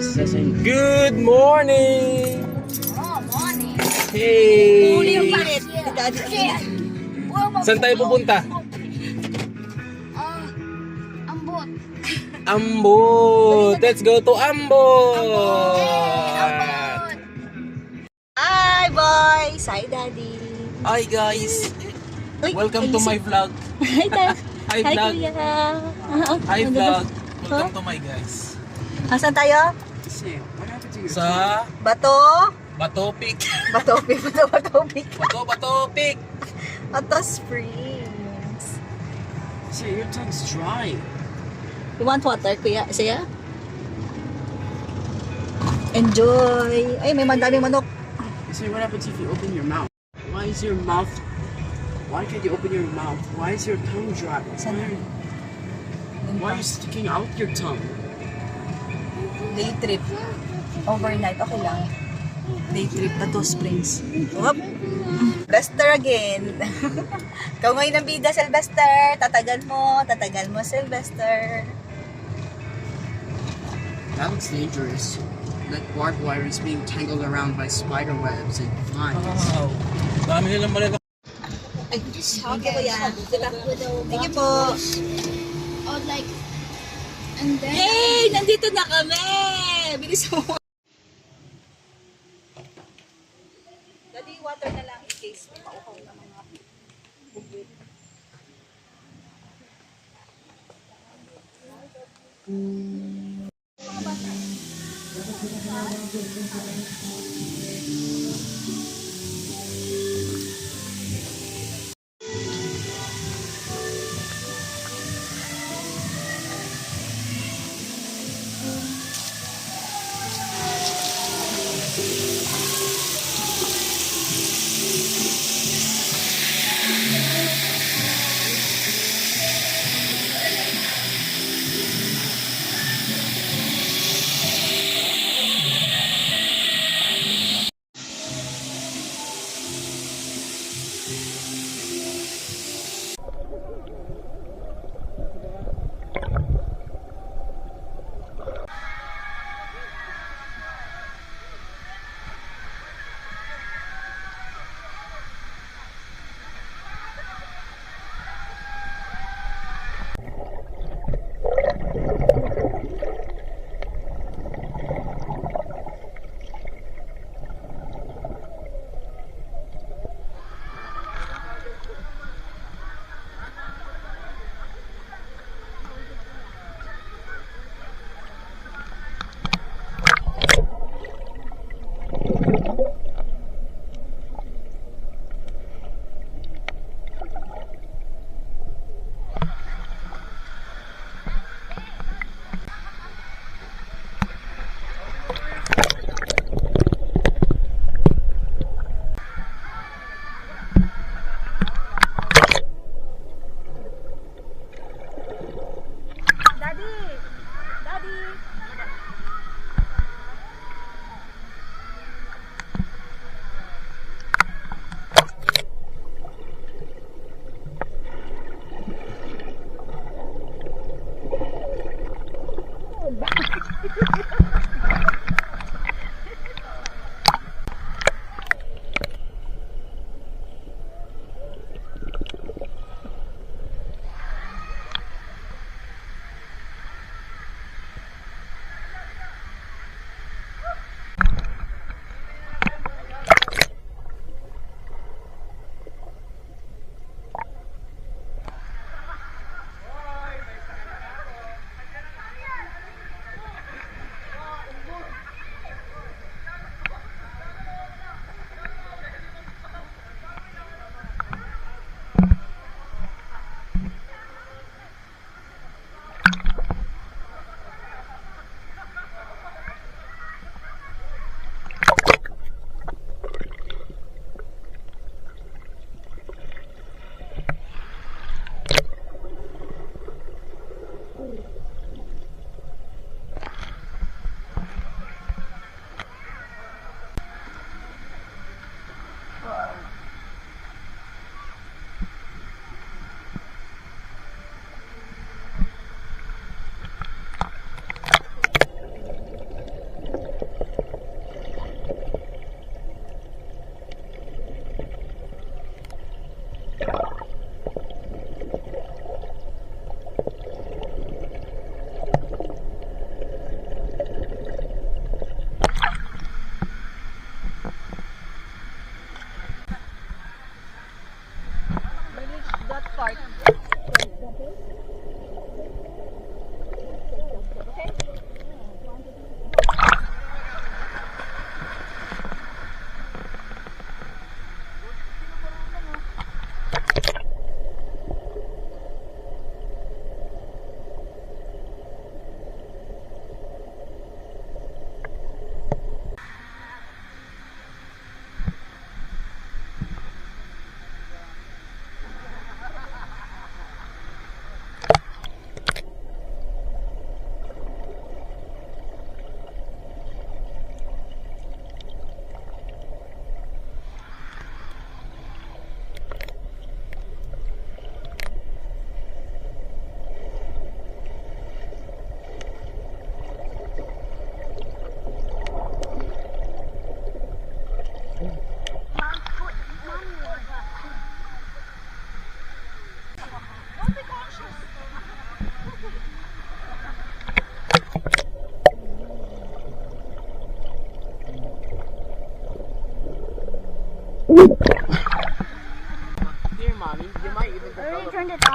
Good morning! Oh, morning. Hey! Shit. Saan tayo pupunta? Ambot. Ambot! Let's go to Ambot! Hi, boys! Hi, Daddy! Hi guys! Uy, Welcome to my vlog. Hi, Dad! Hi vlog! Kuya! Hi vlog! Welcome to my guys. Asan tayo? Sa Bato? Batopik. Batopik. Batopik. Bato Springs. See, your tongue's dry. You want water, Kuya? Siya? Enjoy! Ay, may madaming manok. You see, what happens if you open your mouth? Why is your mouth... Why can't you open your mouth? Why is your tongue dry? Why are you sticking out your tongue? Day trip. Overnight, okay lang. Day trip, Bato Springs. Whoop. Sylvester again. Ikaw ngayon ang bida, Sylvester. Tatagal mo, Sylvester. That looks dangerous. That barbed wire is being tangled around by spider webs and vines. Wow! Dami nilang malala. Ay, thank you, Kuya. Thank you po. Oh, like, and then. Yay! Nandito na kami! Bilis mo. Daddy, water na lang in case pauhaw na mga bubwit.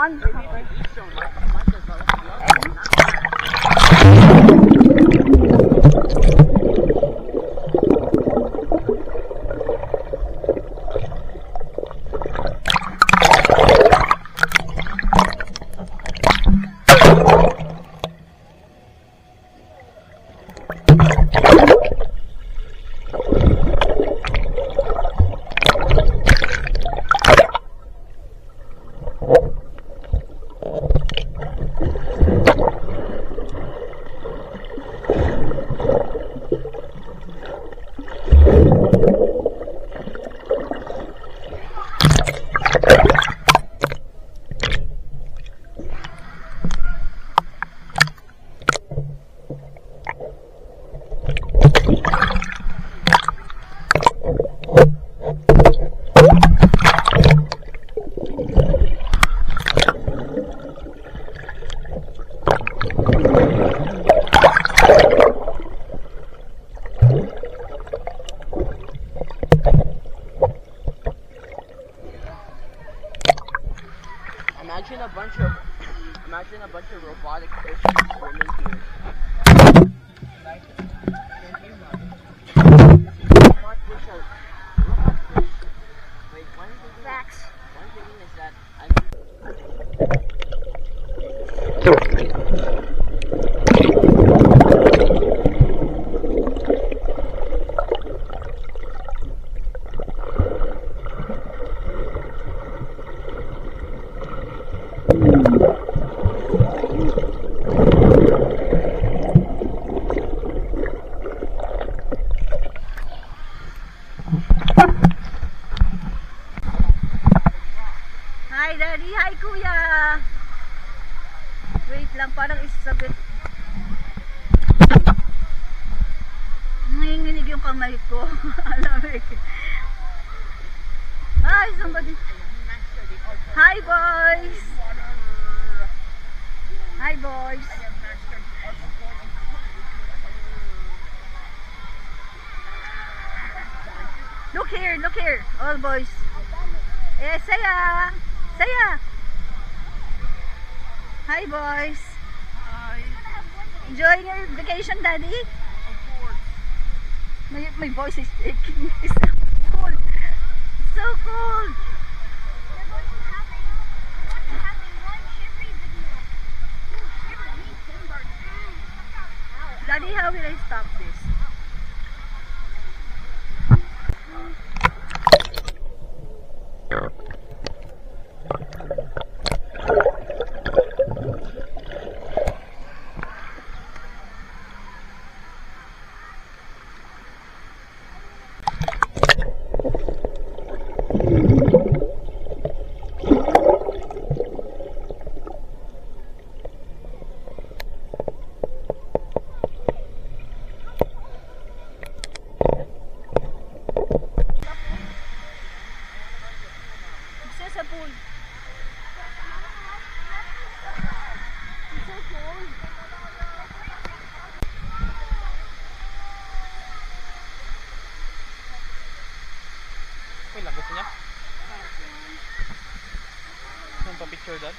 on cover. Imagine a bunch of robotic fish swimming here. Like, robot fish are robot fish. Wait, one thing is that Hi Daddy, hi Kuya. Wait lang, parang isabit. Nanginginig yung kamay ko. Alamig. Hi somebody. Hi boys. Hi boys. Look here, all boys. Eh, saya. Saya. Hi boys. Hi. Enjoying your vacation, Daddy? Of course. My voice is shaking. It's so cold. It's so cold. We're going to have one shivery video. Shivery timber. Daddy, how will I stop this? Sa pool. It's so cold. Okay lang, gusto niya? Saan pa picture dad?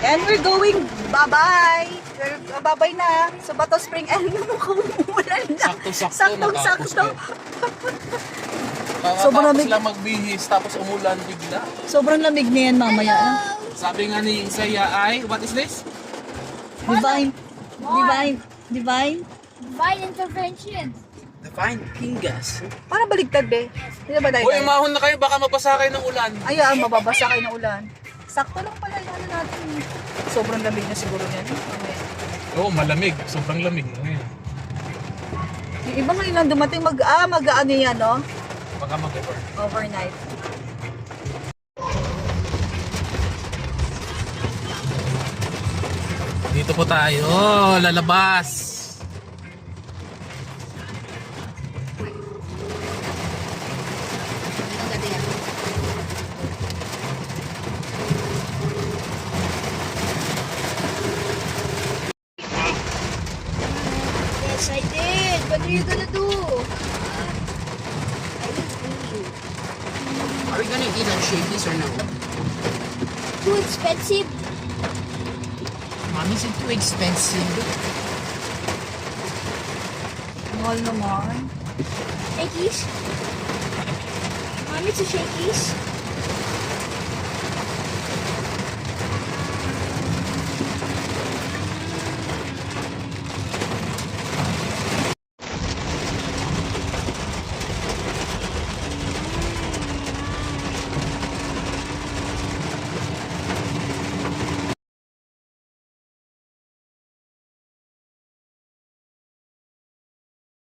And we're going bye-bye. We're bye-bye na sa Bato Spring. And mukhang umulan na. Saktong-sakto, natapos Saktong-sakto. Sobrang lamig. sila magbihis, tapos umulan bigla. Sobrang lamig na yan mamaya. Sabi nga ni Isaiah ay, what is this? Divine. Divine. Divine. Divine intervention. Divine Pingas. Para baligtad, be. Hindi ba tayo? Uy, umahon na kayo, baka mabasa kayo ng ulan. Ayan, mababasa kayo ng ulan. Sakto lang pala yung ano natin. Sobrang lamig na siguro niyan. Oo, malamig. Sobrang lamig. Ngayon. Yung iba ngayon lang dumating mag-ano yan, no? Baka mag-over. Overnight. Dito po tayo, lalabas. Yes, I did. What are you gonna do? Are we gonna eat at Shakey's or no? Too expensive. Mom, is it too expensive? Mahal naman. Shakey's. Mom, it's a Shakey's.